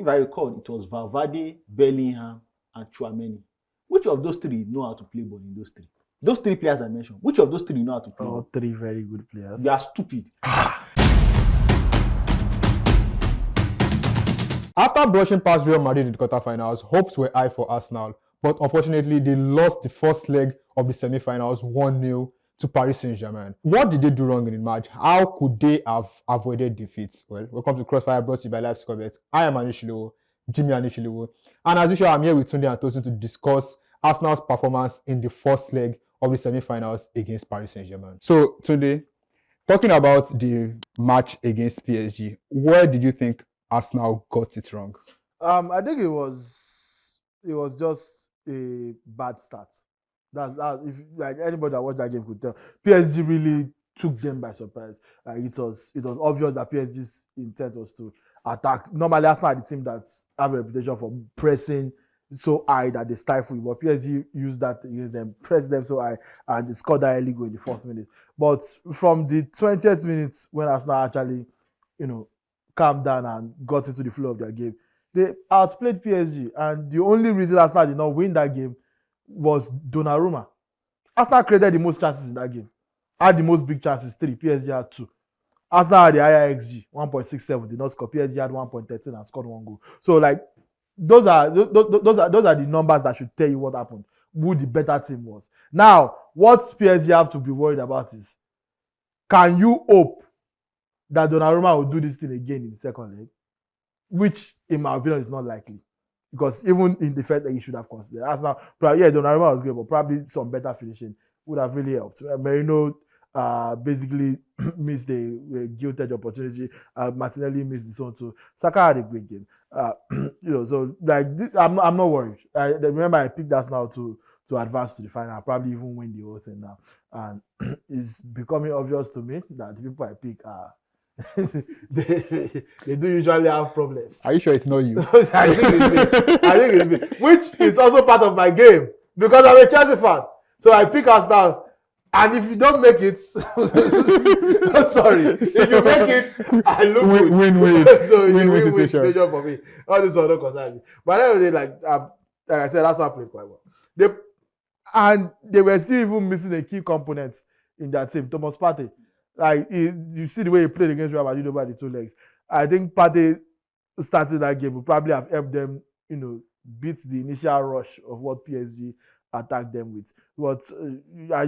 if I recall, it was Valverde, Bellingham, and Chouameni. Which of those three know how to play ball in those three? Those three players I mentioned, which of those three know how to play All ball? three very good players. You are stupid. After brushing past Real Madrid in the quarterfinals, hopes were high for Arsenal, but unfortunately they lost the first leg of the semi-finals 1-0 to Paris Saint-Germain. What did they do wrong in the match? How could they have avoided defeat? Well, welcome to Crossfire, brought to you by Life Scorebet. I am Anishilewo, Jimmy Anishilewo, and as usual, I'm here with Tunde and Tosin to discuss Arsenal's performance in the first leg of the semi-finals against Paris Saint-Germain. So, Tunde, talking about the match against PSG, where did you think Arsenal got it wrong? I think it was just a bad start. That's if like anybody that watched that game could tell. PSG really took them by surprise. It was obvious that PSG's intent was to attack. Normally, Arsenal are the team that have a reputation for pressing so high that they stifle you, but PSG used that against them, pressed them so high, and they scored that early goal in the first minute. But from the 20th minute, when Arsenal actually, calmed down and got into the flow of their game, they outplayed PSG, and the only reason Arsenal did not win that game was Donnarumma. Arsenal created the most chances in that game, had the most big chances, 3. PSG had 2. Arsenal had the higher XG, 1.67, did not score. PSG had 1.13 and scored 1 goal. So, those are the numbers that should tell you what happened, who the better team was. Now, what PSG have to be worried about is, can you hope that Donnarumma will do this thing again in the second leg? Which, in my opinion, is not likely. Because even in the first leg, you should have considered. Arsenal, Donnarumma was great, but probably some better finishing would have really helped. Merino basically missed a gilded opportunity. Martinelli missed his own too. Saka had a great game. So this, I'm not worried. Remember, I picked Arsenal to advance to the final, probably even win the whole thing now. And it's becoming obvious to me that the people I pick are they do usually have problems. Are you sure it's not you? I think it's me. Which is also part of my game because I'm a Chelsea fan. So I pick Arsenal. And if you don't make it, sorry. If you make it, I look good. Win-win. So it's a win-win situation for me. All this don't concern me. But anyway, like I said, Arsenal played quite well. They were still even missing a key component in that team, Thomas Partey. You see the way he played against Real Madrid over the 2 legs. I think Partey starting that game would probably have helped them, beat the initial rush of what PSG attacked them with. But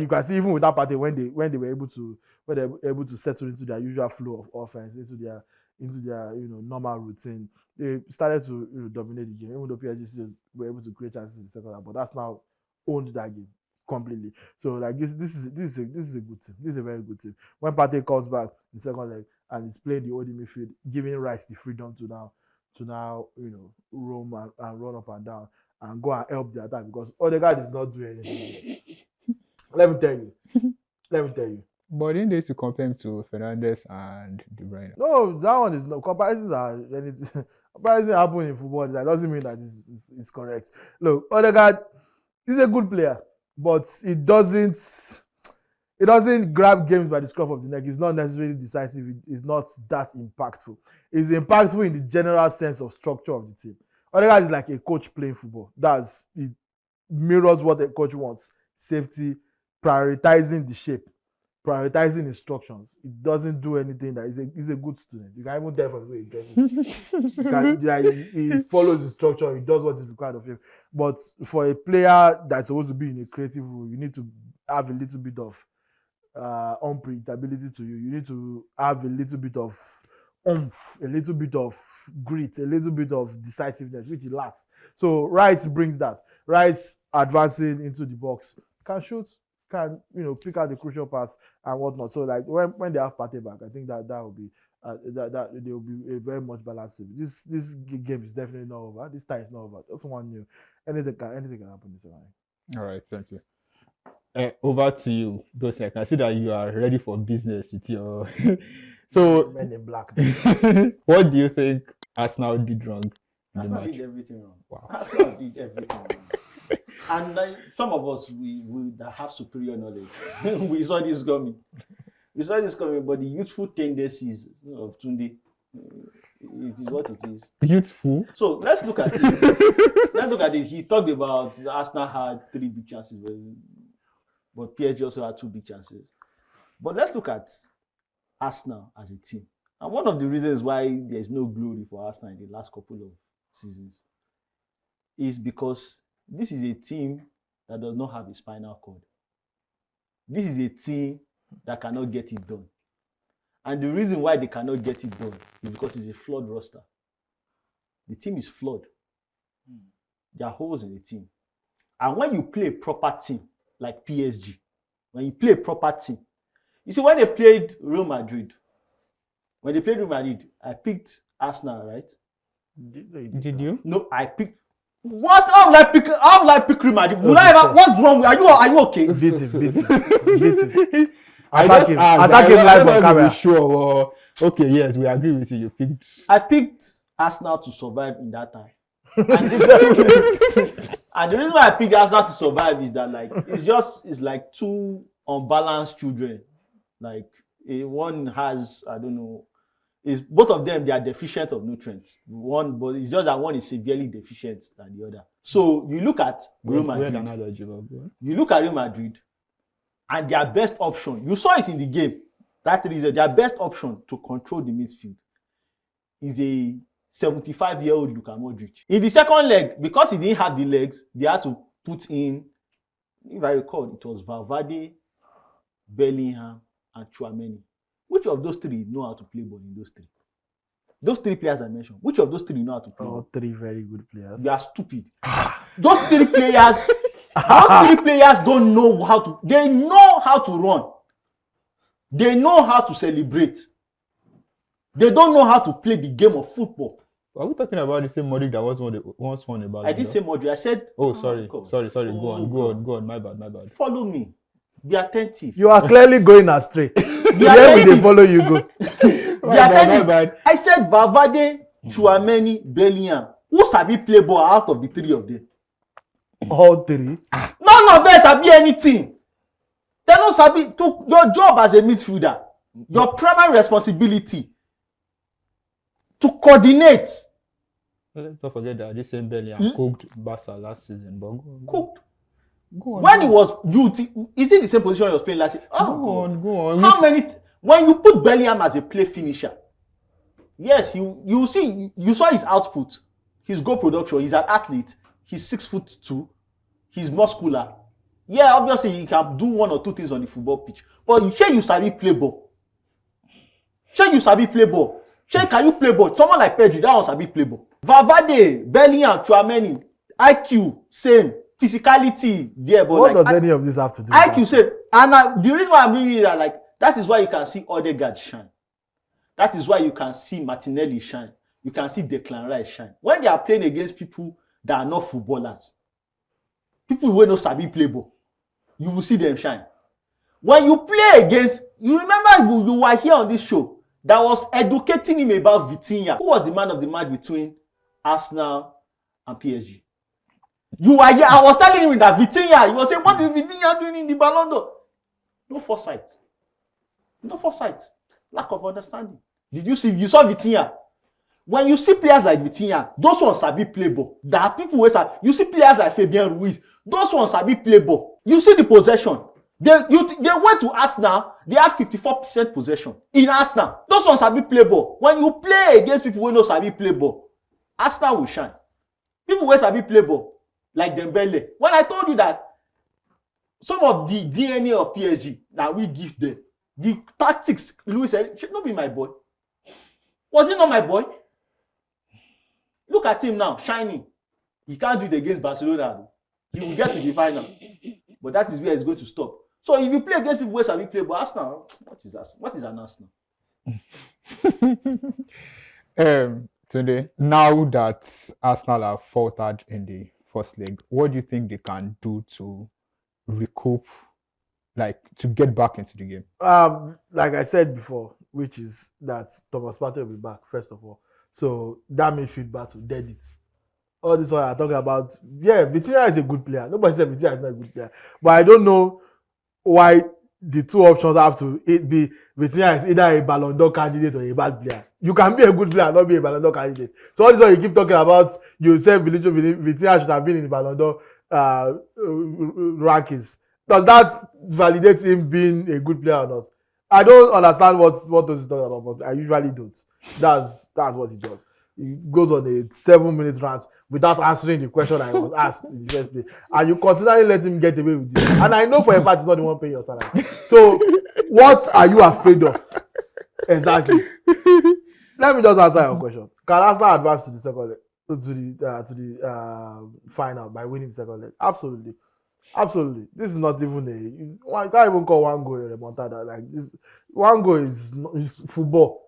you can see even with that Partey, when they were able to settle into their usual flow of offense, into their normal routine, they started to dominate the game. Even though PSG still were able to create chances in the second half, but that's now owned that game completely. So this is a good team. This is a very good team. When Partey comes back in the second leg and is playing the holding midfield, giving Rice the freedom to now roam and run up and down and go and help the attack, because Odegaard is not doing anything. Let me tell you. But didn't they used to compare him to Fernandes and De Bruyne? No, that one is not. Comparisons are anything. Comparison happen in football. That doesn't mean that it's correct. Look, Odegaard is a good player, but it doesn't grab games by the scruff of the neck. It's not necessarily decisive. It's not that impactful. It's impactful in the general sense of structure of the team. Odegaard is like a coach playing football. It mirrors what a coach wants. Safety, prioritizing the shape, prioritizing instructions. It doesn't do anything that he's a good student. You can even tell from the way he dresses. He follows the structure. He does what is required of him. But for a player that's supposed to be in a creative role, you need to have a little bit of unpredictability to you. You need to have a little bit of oomph, a little bit of grit, a little bit of decisiveness, which he lacks. So Rice brings that. Rice advancing into the box, can shoot, can pick out the crucial pass and whatnot. So when they have Partey back, I think that will be that they will be a very much balanced team. This game is definitely not over. This time is not over. Just 1-0. Anything can happen this morning. All right, thank you. Over to you, Dosen. I can see that you are ready for business with your. So, Men in black. What do you think Arsenal did wrong? Arsenal did everything wrong. Wow. Arsenal did everything wrong. And some of us, we that have superior knowledge, we saw this coming. But the youthful tendencies of Tunde It is what it is. Youthful. So let's look at it. Let's look at it. He talked about Arsenal had 3 big chances, but PSG also had 2 big chances. But let's look at Arsenal as a team. And one of the reasons why there's no glory for Arsenal in the last couple of seasons is because this is a team that does not have a spinal cord. This is a team that cannot get it done. And the reason why they cannot get it done is because it's a flawed roster. The team is flawed. There are holes in the team. And when you play a proper team, like PSG, when you play a proper team, you see, when they played Real Madrid, I picked Arsenal, right? Did you? No, I picked. What? How will I pick Real Madrid? What's wrong with you? Are you okay? Beat him. I Attack him live on camera. Sure. Okay, yes, we agree with you. You picked. I picked Arsenal to survive in that time. And the reason why I picked Arsenal to survive is that it's like 2 unbalanced children. Like one has, I don't know, is both of them, they are deficient of nutrients. But it's just that one is severely deficient than the other. So you look at Real Madrid. You look at Real Madrid, and their best option, you saw it in the game. That reason, their best option to control the midfield is a 75-year-old Luka Modric. In the second leg, because he didn't have the legs, they had to put in, if I recall, it was Valverde, Bellingham, and Tchouaméni. Which of those 3 know how to play ball in those 3? Those 3 players I mentioned, which of those 3 know how to play? All 3 very good players. They are stupid. Those 3 players don't know how to. They know how to run. They know how to celebrate. They don't know how to play the game of football. Are we talking about the same Modric that was once won about? I didn't say Modric. I said. Oh, sorry. Go on. My bad. Follow me. Be attentive. You are clearly going astray. Where will they follow you go? Be attentive. I said Valverde, Tchouaméni, Bellingham. Who sabi play ball out of the 3 of them? All 3. None of them sabi anything. They don't sabi. Your job as a midfielder, your primary responsibility to coordinate. Let's not forget that this same Bellingham cooked Barca last season. But cooked. Go on. When he was is it the same position he was playing last season? Go on. How many? When you put Bellingham as a play finisher, yes, you see, you saw his output, his goal production. He's an athlete. He's 6'2". He's muscular. Yeah, obviously he can do 1 or 2 things on the football pitch. But you sabi play ball. You sabi play ball. Can you play ball? Someone like Pedri, that one sabi play ball. Valverde, Bellingham, Tchouaméni, IQ, same. Physicality there, but what does any of this have to do with IQ same. And the reason why I'm bringing it is that is why you can see Odegaard shine. That is why you can see Martinelli shine. You can see Declan Rice shine. When they are playing against people that are not footballers, people who know sabi play ball, you will see them shine. When you play against, you remember you were here on this show that was educating him about Vitinha. Who was the man of the match between Arsenal and PSG? You were here. I was telling him that Vitinha, he was saying, what is Vitinha doing in the Ballon d'Or? No foresight. Lack of understanding. You saw Vitinha? When you see players like Vitinha, those ones sabi play ball. There are people who say, you see players like Fabian Ruiz, those ones sabi play ball. You see the possession. They went to Arsenal, they had 54% possession in Arsenal. Those ones sabi play ball. When you play against people who know sabi play ball, Arsenal will shine. People who sabi play ball, like Dembele. When I told you that some of the DNA of PSG that we give them, the tactics, Louis said, should not be my boy. Was he not my boy? Look at him now, shining. He can't do it against Barcelona. He will get to the final. But that is where he's going to stop. So if you play against people who sabi play, but Arsenal, what is an Arsenal? Today, now that Arsenal have faltered in the first leg, what do you think they can do to recoup, to get back into the game? Like I said before, which is that Thomas Partey will be back, first of all. So that midfield battle, dead it. All this one I talk about, yeah, Vitinha is a good player. Nobody said Vitinha is not a good player. But I don't know why the two options have to be Vitinha is either a Ballon d'Or candidate or a bad player. You can be a good player and not be a Ballon d'Or candidate. So all this one you keep talking about, you say Vitinha should have been in the Ballon d'Or rankings. Does that validate him being a good player or not? I don't understand what those is talking about, but I usually don't. That's what he does. He goes on a 7-minute rant without answering the question I was asked in the first place. And you continually let him get away with this. And I know for a fact he's not the one paying your salary. So what are you afraid of? Exactly. Let me just answer your question. Can Arsenal advance to the second leg, to the final by winning the second leg? Absolutely. Absolutely. This is not even you can't even call one goal a remontada. Like this, one goal is football.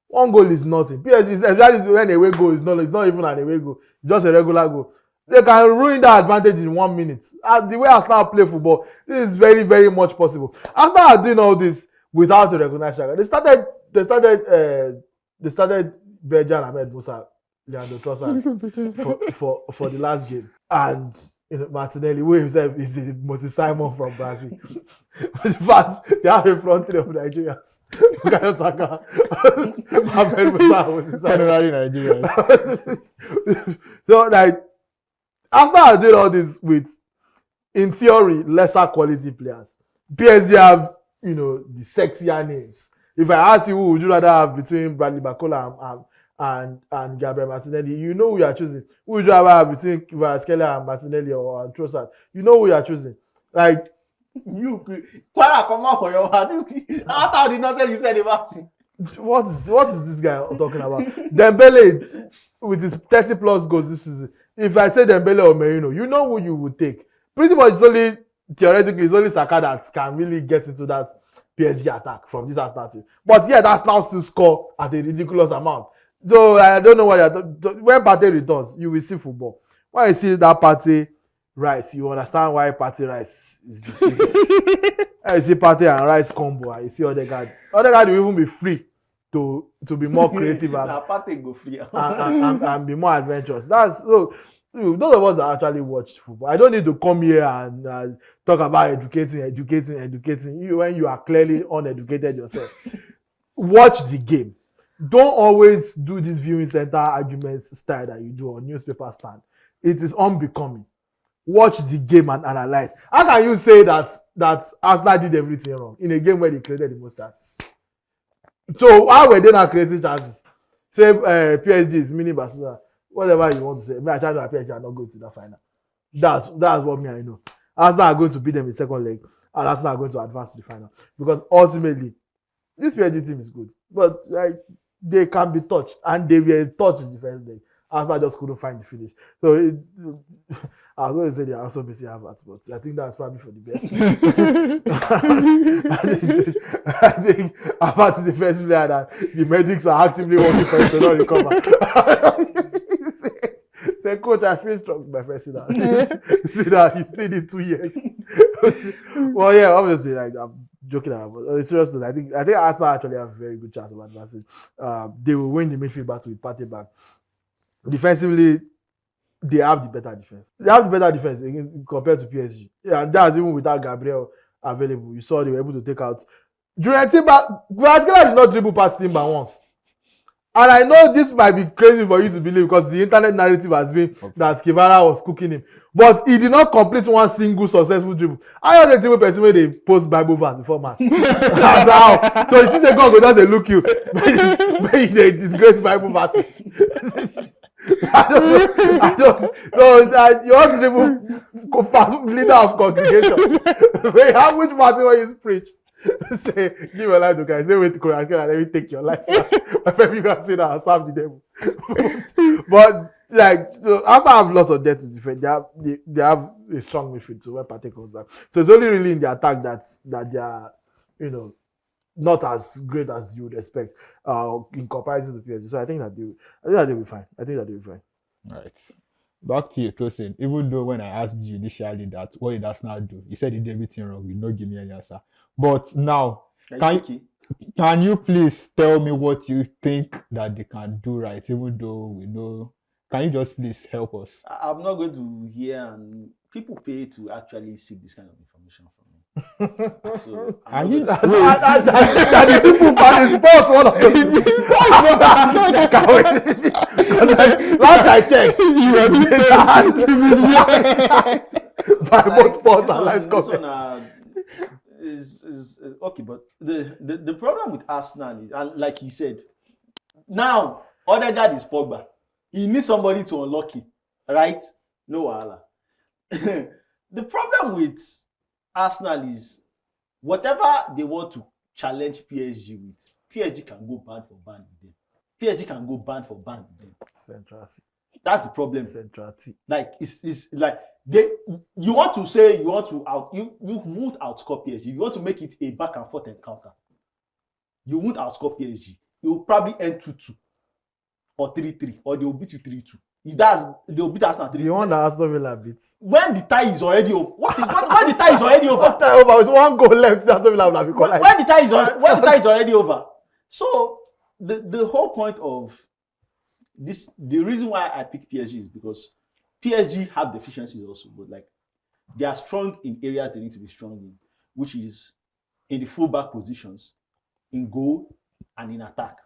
One goal is nothing. PSG is exactly when away goal is not. It's not even an away goal. It's just a regular goal. They can ruin that advantage in 1 minute. The way Arsenal play football, this is very, very much possible. Arsenal are doing all this without a recognized striker. They started Berjan Ahmed Musa, Leandro Trossard for the last game, and Martinelli, who himself is the Moses Simon from Brazil. In fact, they have a front three of Nigerians. Bukayo Saka, Ahmed Musa, Moses Simon. Nigerians. So, like, Arsenal are doing all this with, in theory, lesser quality players. PSG have, the sexier names. If I ask you who would you rather have between Bradley Barcola and Gabriel Martinelli, you know who you are choosing. Who would you rather have between Kvaratskhelia and Martinelli or Trossard? You know who you are choosing. Like, you Kwara come out for your heart. After the nonsense you said about him. What is this guy talking about? Dembele with his 30+ goals this season. If I say Dembele or Merino, you know who you would take. Pretty much theoretically, it's only Saka that can really get into that PSG attack from this Arsenal team. But yeah, that's now still score at a ridiculous amount. So I don't know why when Partey returns, you will see football. When you see that Partey Rice, you understand why Partey Rice is the serious. You see Partey and Rice combo, and you see Odegaard. Odegaard will even be free to be more creative Partey go free and be more adventurous. That's so. Those of us that actually watch football, I don't need to come here and talk about educating you when you are clearly uneducated yourself. Watch the game. Don't always do this viewing center arguments style that you do on newspaper stand. It is unbecoming. Watch the game and analyze. How can you say that Arsenal did everything wrong in a game where they created the most chances? So how were they not creating chances? Say PSG is mini Barcelona. Whatever you want to say. I try to PSG are not going to the final. That's what me I know. Arsenal are going to beat them in second leg, and Arsenal are going to advance to the final. Because ultimately, this PSG team is good. But they can be touched, and they were touched in the first leg. Arsenal just couldn't find the finish. So I was going to say they are also missing Havertz, but I think that's probably for the best. I think Havertz is the first player that the medics are actively working for him to not recover. Say, coach, I feel struck by first season. See that you still need 2 years. Well, yeah, obviously, I'm joking about, but on a serious note, I think Arsenal actually have a very good chance of advancing. They will win the midfield battle with Partey back. Defensively, they have the better defense. They have the better defense compared to PSG. Yeah, and that's even without Gabriel available. You saw they were able to take out. During Timber, Kvaratskhelia did not dribble past Timber once. And I know this might be crazy for you to believe because the internet narrative has been that Kvara was cooking him. But he did not complete one single successful dribble. I know the dribble person when they post Bible verse before match. That's how. So it's a God go just look you. When they disgrace Bible verses. I don't know. You want to dribble fast leader of congregation. How much party when you preach? Say, give your life to God. Say, wait to Korea, and let me take your life first. My friend, you can say that and serve the devil. But so Arsenal have lots of depth in defense. They have a strong midfield too when Partey comes back. So it's only really in the attack that they are, not as great as you would expect in comparison to PSG. So I think that they'll be fine. All right. Back to your closing. Even though when I asked you initially that what did Arsenal do, you said he did everything wrong. You no give me any answer. But now, can you please tell me what you think that they can do right? Even though we know, can you just please help us? I'm not going to hear, and people pay to actually seek this kind of information from me. So Are I'm you? not Wait. That the people man is boss one of those. Because last I checked, You were being by both boss this and one, live this one comments. is okay, but the problem with Arsenal is, and like he said, now Odegaard is Pogba. He needs somebody to unlock him, right? No wahala. The problem with Arsenal is whatever they want to challenge PSG with, PSG can go band for band with them. PSG can go band for band with them. Central C. That's the problem. Central T. Like it's like you want to say you want to you won't outscore PSG. You want to make it a back and forth encounter. You won't outscore PSG. You will probably end 2-2 or 3-3, or they will beat you 3-2. They will beat Arsenal 3-2. The one that Aston Villa beats. When the tie is already over. When the tie is already over. First time over with 1 goal left, Aston Villa will have been When the tie is already over. So the whole point of this, the reason why I pick PSG is because PSG have deficiencies also, but like they are strong in areas they need to be strong in, which is in the fullback positions, in goal, and in attack.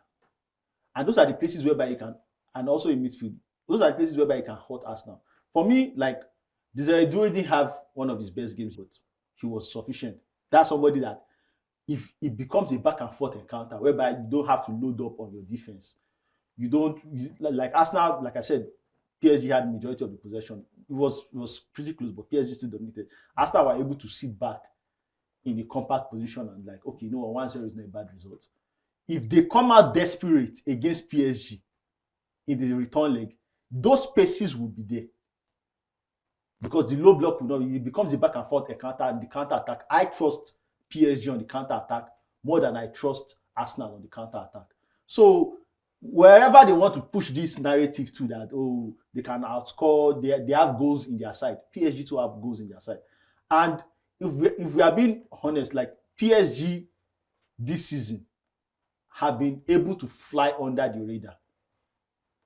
And those are the places whereby you can, and also in midfield. Those are the places whereby you can hurt Arsenal. For me, like Desiree Doué didn't have one of his best games, but he was sufficient. That's somebody that if it becomes a back and forth encounter whereby you don't have to load up on your defense, like Arsenal, like I said, PSG had majority of the possession. It was pretty close, but PSG still dominated. Arsenal were able to sit back in a compact position and like, okay, 1-0 is not a bad result. If they come out desperate against PSG in the return leg, those spaces will be there. Because the low block will not, it becomes a back and forth encounter and the counter attack. I trust PSG on the counter attack more than I trust Arsenal on the counter attack. So wherever they want to push this narrative to that, they can outscore, they have goals in their side. PSG too have goals in their side. And if we are being honest, like PSG this season have been able to fly under the radar.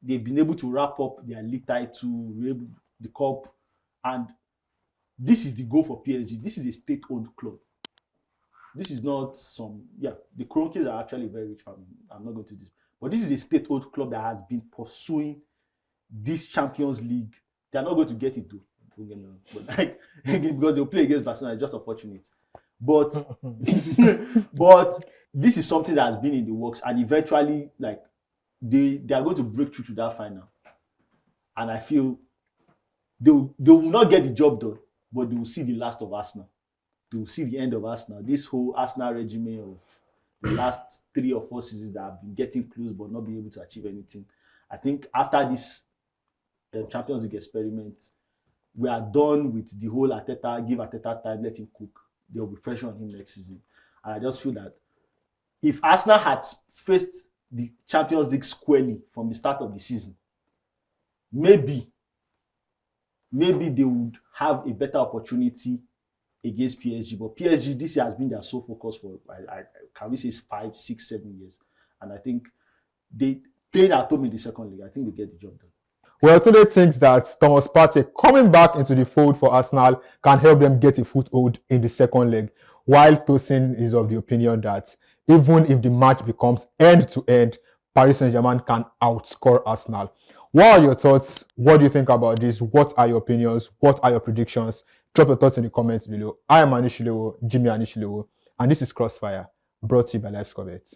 They've been able to wrap up their league title, the cup, and this is the goal for PSG. This is a state-owned club. This is not the Kroenkes are actually a very rich family. I'm not going to this. But this is a state-owned club that has been pursuing this Champions League. They are not going to get it though. But like, because they'll play against Barcelona, it's just unfortunate. But but this is something that has been in the works, and eventually, like they are going to break through to that final. And I feel they will not get the job done, but they will see the last of Arsenal. They will see the end of Arsenal. This whole Arsenal regime of the last 3 or 4 seasons that have been getting close but not being able to achieve anything. I think after this Champions League experiment, we are done with the whole Arteta, give Arteta time, let him cook. There will be pressure on him next season. And I just feel that if Arsenal had faced the Champions League squarely from the start of the season, maybe they would have a better opportunity against PSG. But PSG this year has been their sole focus for, can we say 5, 6, 7 years. And I think they played at home in the second league. I think they get the job done. Well, today thinks that Thomas Partey coming back into the fold for Arsenal can help them get a foothold in the second leg, while Tosin is of the opinion that even if the match becomes end-to-end, Paris Saint-Germain can outscore Arsenal. What are your thoughts? What do you think about this? What are your opinions? What are your predictions? Drop your thoughts in the comments below. I am Anishilewo, Jimmy Anishilewo, and this is Crossfire, brought to you by LifeScoreBet.